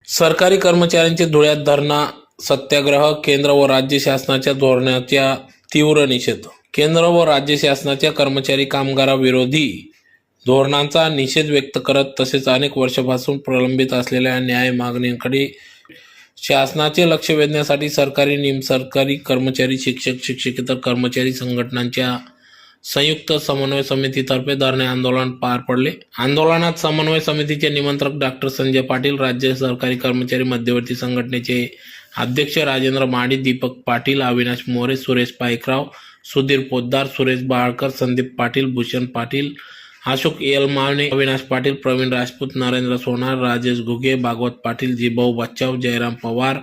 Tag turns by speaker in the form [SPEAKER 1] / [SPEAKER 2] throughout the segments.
[SPEAKER 1] सरकारी कर्मचाऱ्यांचे धुळ्यात धरणा सत्याग्रह. केंद्र व राज्य शासनाच्या धोरणाचा तीव्र निषेध. केंद्र व राज्य शासनाच्या कर्मचारी कामगाराविरोधी धोरणांचा निषेध व्यक्त करत तसेच अनेक वर्षांपासून प्रलंबित असलेल्या न्याय मागणींकडे शासनाचे लक्ष वेधण्यासाठी सरकारी, निमसरकारी कर्मचारी, शिक्षक, शिक्षकेतर कर्मचारी संघटनांच्या संयुक्त समन्वय समितीतर्फे धरणे आंदोलन पार पडले. आंदोलनात समन्वय समितीचे निमंत्रक डॉक्टर संजय पाटील, राज्य सरकारी कर्मचारी मध्यवर्ती संघटनेचे अध्यक्ष Rajendra Madi, Deepak Patil, Avinash More, Suresh Paikrao, Sudhir Poddar, Suresh Balkar, Sandeep Patil, Bhushan Patil, Ashok Yelmavne, Avinash Patil, Pravin Rajput, Narendra Sonar, Rajesh Ghuge, Bhagwat Patil, Jibhau Bachhav, Jayram Pawar,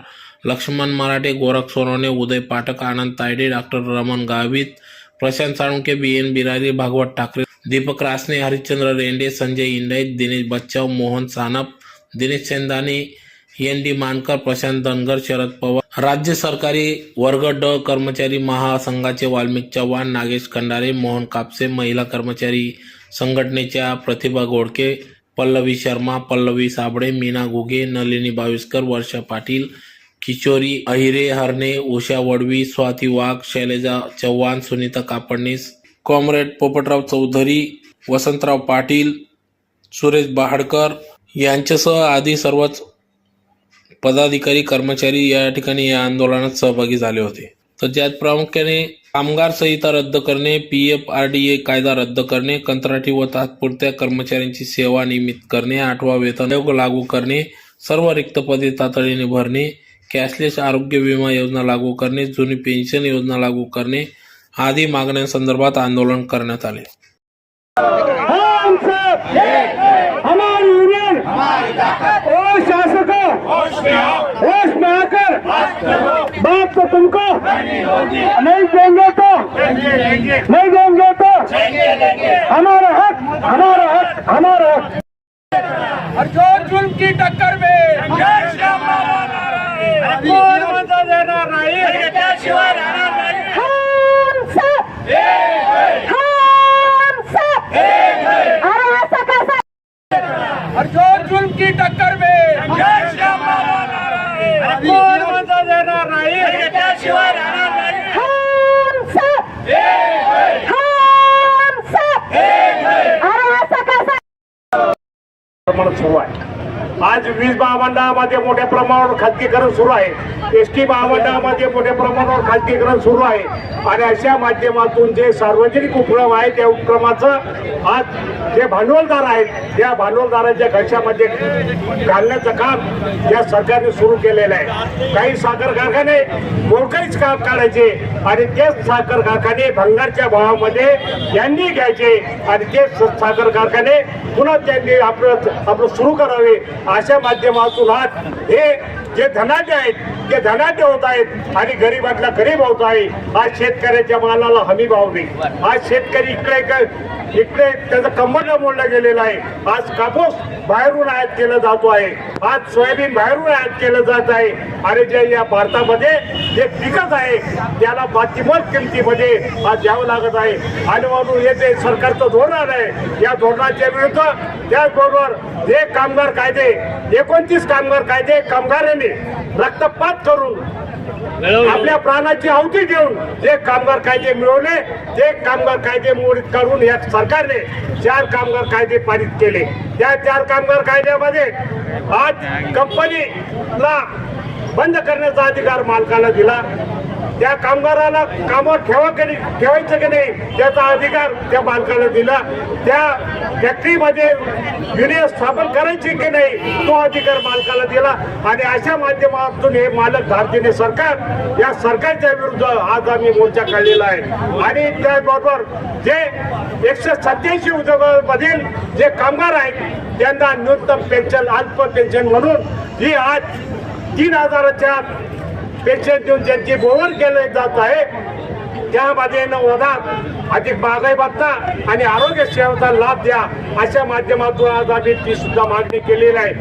[SPEAKER 1] Laxman Marathe, Gorakh Sonawane, Uday Pathak, Anand Tayade, doctor Raman Gavit, Prashant Salunke, BN Birari, Bhagwat Thakare, Deepak Rasane, Harishchandra Rende, Sanjay Indait, Dinesh Bachhav, Mohan Sanap, Dinesh Sendane, ND Mankar, Prashant Dhangar, Sharad Pawar, राज्य सरकारी वर्ग ड कर्मचारी महासंघाचे वाल्मिक चव्हाण, नागेश खंडारे, मोहन कापसे, महिला कर्मचारी संघटनेच्या प्रतिभा घोडके, पल्लवी शर्मा, पल्लवी साबळे, मीना घुगे, नलिनी बाविस्कर, वर्षा पाटील, किशोरी अहिरे हरणे, उषा वडवी, स्वाती वाघ, शैलजा चव्हाण, सुनीता कापडणीस, कॉम्रेड पोपटराव चौधरी, वसंतराव पाटील, सुरेश बहाडकर यांच्यासह आदी सर्वच पदाधिकारी, कर्मचारी या ठिकाणी या आंदोलनात सहभागी झाले होते. तर ज्यात प्रामुख्याने कामगार संहिता रद्द करणे, PFRDA कायदा रद्द करणे, कंत्राटी व तात्पुरत्या कर्मचाऱ्यांची सेवा नियमित करणे, 8वा वेतन आयोग लागू करणे, सर्व रिक्त पदे तातडीने भरणे, कॅशलेस आरोग्य विमा योजना लागू करणे, जुनी पेन्शन योजना लागू करणे आदी मागण्यांसंदर्भात आंदोलन करण्यात आले.
[SPEAKER 2] हमारी यूनियन और शासकों होश में आकर बात तो तुमको नहीं देंगे तो हमारा हक हमारा हक हमारा हक. और जो जुल्म की टक्कर में कोण मजा देणार नाही, त्याशिवाय राहणार नाही. और जो जुल्म की टक्कर में कोण मजा देणार नाही, त्याशिवाय राहणार नाही. सुरू आहे. आज वीज महामंडळामध्ये मोठ्या प्रमाणावर खाजगीकरण सुरू आहे. ST महामंडळामध्ये मोठ्या प्रमाणावर खाजगीकरण सुरू आहे. आणि अशा माध्यमातून जे सार्वजनिक उपक्रम आहे त्या उपक्रमाचं आज जे भांडवलदार आहेत त्या भांडवलदारांच्या घशामध्ये घालण्याचं काम या सरकारने सुरू केलेलं आहे. काही साखर कारखाने मोलकाईच काम काढायचे आणि तेच साखर कारखाने भंगारच्या भावामध्ये यांनी घ्यायचे आणि तेच साखर कारखाने पुन्हा त्यांनी आपलं सुरू करावे. अशा माध्यमातून आज हे जे धनाढ्य आहेत ते धनाढ्य होत आहेत आणि गरीबातला गरीब होत आहे. आज शेतकऱ्याच्या मालाला हमी भाव नाही. आज शेतकरी इकडे त्याचं कंबरला मोडलं गेलेलं आहे. आज कापूस बाहेरून आयात केलं जातो आहे. आज सोयाबीन बाहेरून आयात केलं जात आहे. आणि जे या भारतामध्ये जे पिकत आहे त्याला बातिमत किमतीमध्ये आज द्यावं लागत आहे. आणि म्हणून हे जे सरकारचं धोरण आहे या धोरणाच्या विरुद्ध त्याचबरोबर जे कामगार कायदे 29 कामगार कायदे कामगारांनी रक्तपात करून आपल्या प्राणाची आहुती देऊन जे कामगार कायदे मिळवले ते कामगार कायदे मोडीत काढून या सरकारने 4 कामगार कायदे पारित केले. त्या 4 कामगार कायद्यामध्ये आज कंपनीला बंद करण्याचा अधिकार मालकाला दिला. त्या कामगाराला कामावर ठेवायचं की नाही त्याचा अधिकार त्या मालकाला दिला. त्या फॅक्टरीमध्ये युनियन स्थापन करायची की नाही तो अधिकार मालकाला दिला. आणि अशा माध्यमातून हे मालक धारतीने सरकार या सरकारच्या विरुद्ध आज आम्ही मोर्चा काढलेला आहे. आणि त्याचबरोबर जे 187 उद्योगांमधील जे कामगार आहेत त्यांना न्यूनतम पेन्शन, अल्प पेन्शन म्हणून ही आज 3000च्या पेन्शन देऊन ज्यांची बोवर केले जात आहे त्यामध्ये 9,000 अधिक महागाई भत्ता आणि आरोग्य सेवेचा लाभ द्या. अशा माध्यमातून आज आम्ही ती सुद्धा मागणी केलेली आहे.